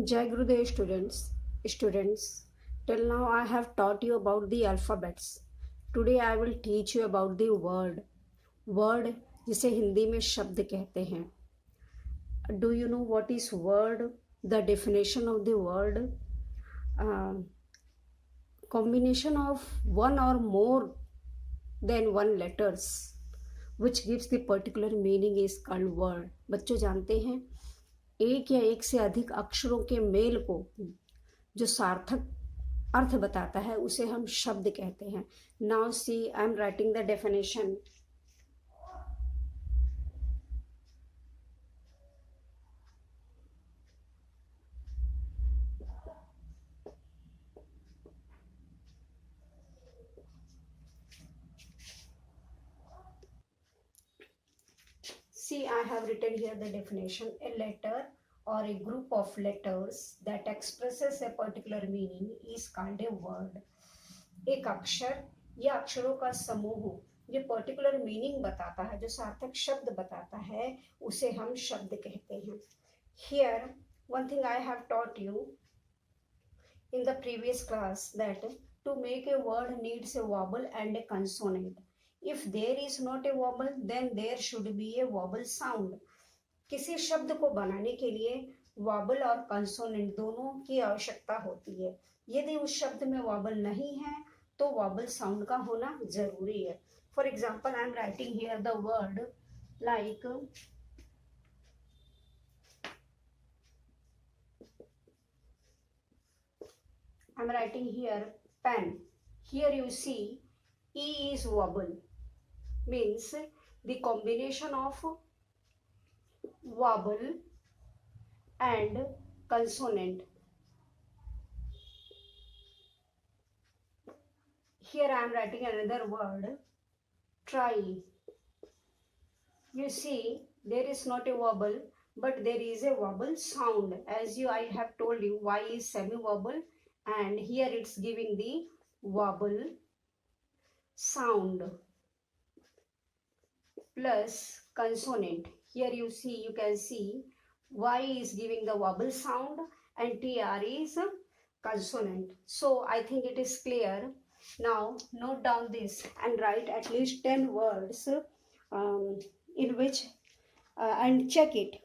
Jai Gurudev students. Till now I have taught you about the alphabets. Today I will teach you about the word. Word जिसे हिंदी में शब्द कहते हैं. Do you know what is word? The definition of the word. Um, Combination of one or more than one letters which gives the particular meaning is called word. बच्चों जानते हैं एक या एक से अधिक अक्षरों के मेल को जो सार्थक अर्थ बताता है उसे हम शब्द कहते हैं. Now see I am writing the definition. See, I have written here the definition. A letter or a group of letters that expresses a particular meaning is called a word. एक अक्षर या अक्षरों का समूह जो पर्टिकुलर मीनिंग बताता है, जो सार्थक शब्द बताता है, उसे हम शब्द कहते हैं. Here, one thing I have taught you in the previous class that to make a word needs a vowel and a consonant. If there is not a vowel, then there should be a vowel sound. किसी शब्द को बनाने के लिए vowel और consonant दोनों की आवश्यकता होती है. यदि उस शब्द में वॉबल नहीं है तो वॉबल साउंड का होना जरूरी है. For example I am writing here the word like I am writing here pen. Here you see E is vowel, means the combination of vowel and consonant. Here I am writing another word try. You see there is not a vowel but there is a vowel sound. As I have told you, Y is semi vowel and here it's giving the vowel sound plus consonant. Here you can see Y is giving the vowel sound and TR is consonant. So I think it is clear. Now note down this and write at least 10 words in which and check it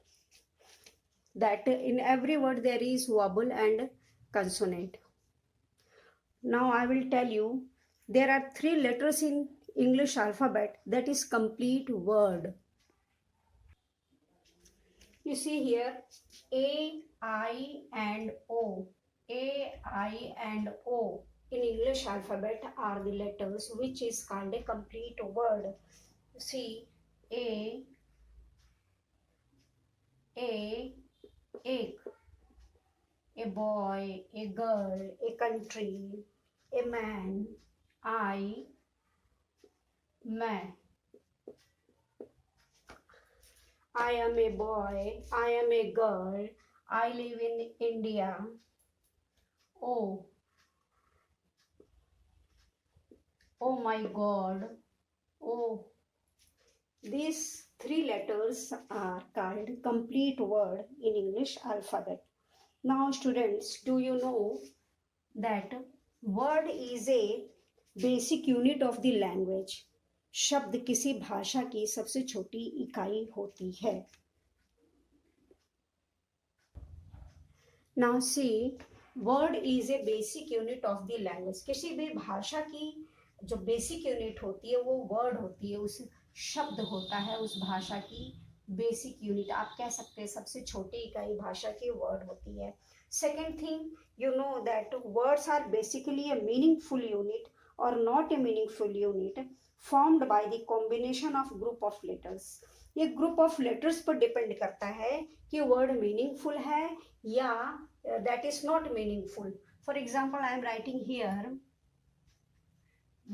that in every word there is vowel and consonant. Now I will tell you there are 3 letters in English alphabet that is complete word. You see here A, I and O. A, I and O in English alphabet are the letters which is called a complete word. See A, egg, a boy, a girl, a country, a man, I, मैं. I am a boy, I am a girl, I live in India. Oh, oh my God, oh. These 3 letters are called complete word in English alphabet. Now students, do you know that word is a basic unit of the language? शब्द किसी भाषा की सबसे छोटी इकाई होती है. Now see, word is a basic unit of the language. किसी भी भाषा की जो बेसिक यूनिट होती है वो वर्ड होती है. उस शब्द होता है उस भाषा की बेसिक यूनिट. आप कह सकते हैं सबसे छोटी इकाई भाषा की वर्ड होती है. Second thing, you know that words are basically a meaningful unit और not a meaningful unit formed by the combination of group of letters. ये ग्रुप ऑफ लेटर्स पर डिपेंड करता है कि वर्ड मीनिंगफुल है या that is not meaningful. For example I am writing here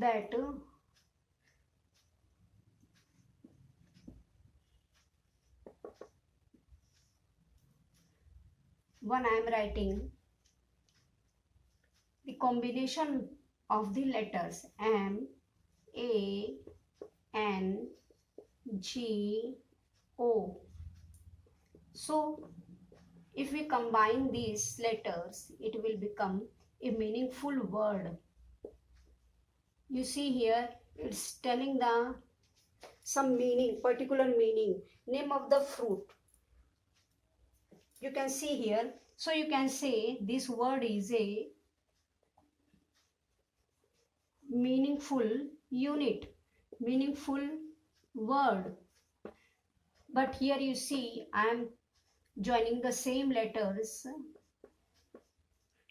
that when I am writing the combination of the letters M, A, N, G, O. So If we combine these letters, it will become a meaningful word. You see here, it's telling the some meaning, particular meaning, name of the fruit. You can see here. So you can say this word is a meaningful unit, meaningful word. But here you see I am joining the same letters,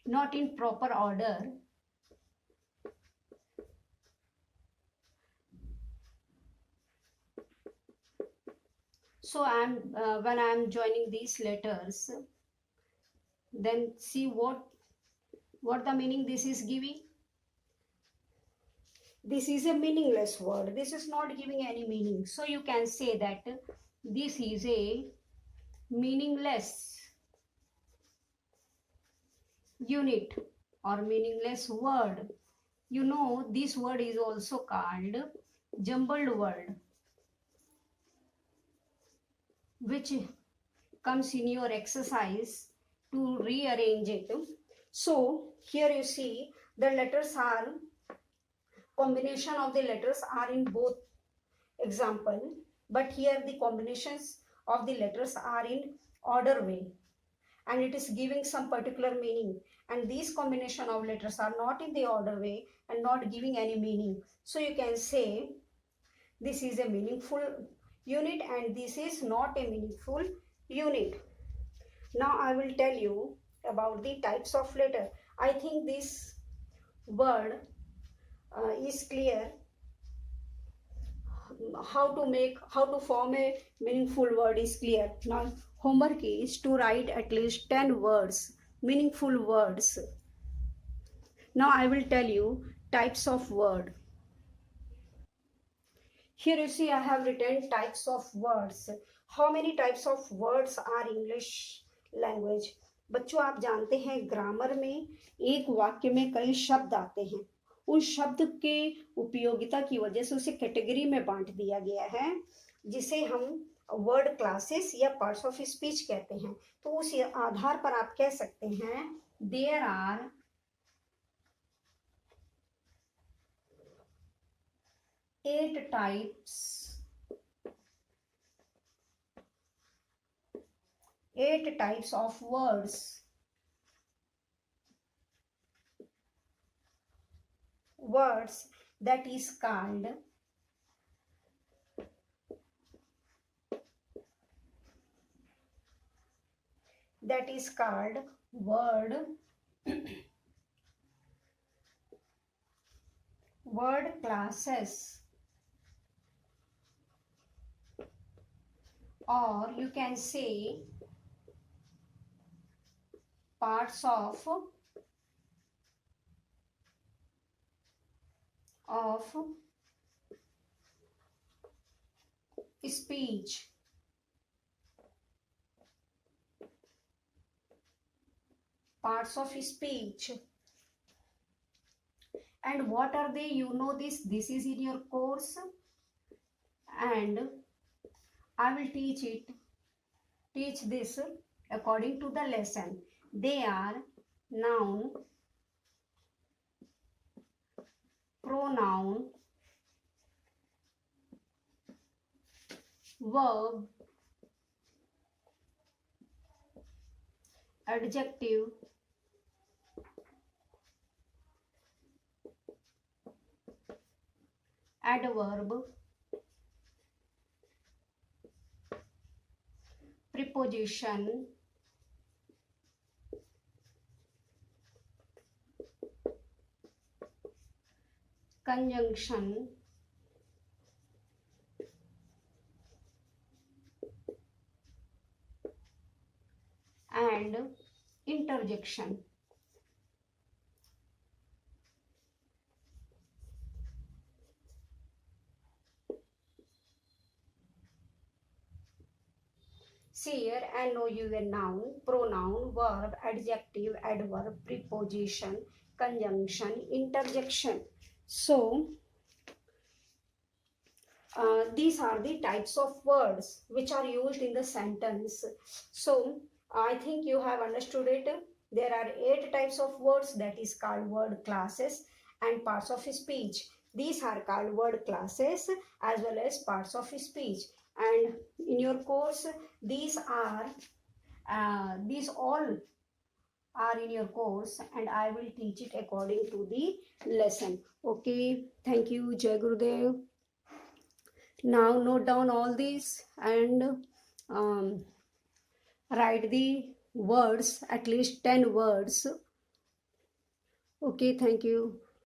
not in proper order. So when I am joining these letters, then see what the meaning this is giving. This is a meaningless word. This is not giving any meaning. So you can say that this is a meaningless unit or meaningless word. You know, this word is also called jumbled word, which comes in your exercise to rearrange it. So here you see the letters are, combination of the letters are in both example, but here the combinations of the letters are in order way, and it is giving some particular meaning, and these combination of letters are not in the order way and not giving any meaning. So you can say this is a meaningful unit and this is not a meaningful unit. Now I will tell you about the types of letter. I think this word is clear. How to form a meaningful word is clear. Now homework is to write at least 10 words, meaningful words. Now I will tell you types of word. Here you see I have written types of words. How many types of words are English language? बच्चों आप जानते हैं grammar में एक वाक्य में कई शब्द आते हैं, उन शब्द के उपयोगिता की वजह से उसे कैटेगरी में बांट दिया गया है, जिसे हम वर्ड क्लासेस या पार्ट्स ऑफ स्पीच कहते हैं. तो उस आधार पर आप कह सकते हैं there are 8 types of words. Words that is called word classes, or you can say parts of speech. Parts of speech. And what are they? You know this is in your course, and I will teach this according to the lesson. They are noun, pronoun, verb, adjective, adverb, preposition, conjunction, and interjection. See here, N-O-U-N, noun, pronoun, verb, adjective, adverb, preposition, conjunction, interjection. So, these are the types of words which are used in the sentence. So, I think you have understood it. There are 8 types of words, that is called word classes and parts of speech. These are called word classes as well as parts of speech. And in your course, these all are in your course, and I will teach it according to the lesson. Okay, thank you. Jai Gurudev. Now note down all these and um, write the words, at least 10 words. Okay, thank you.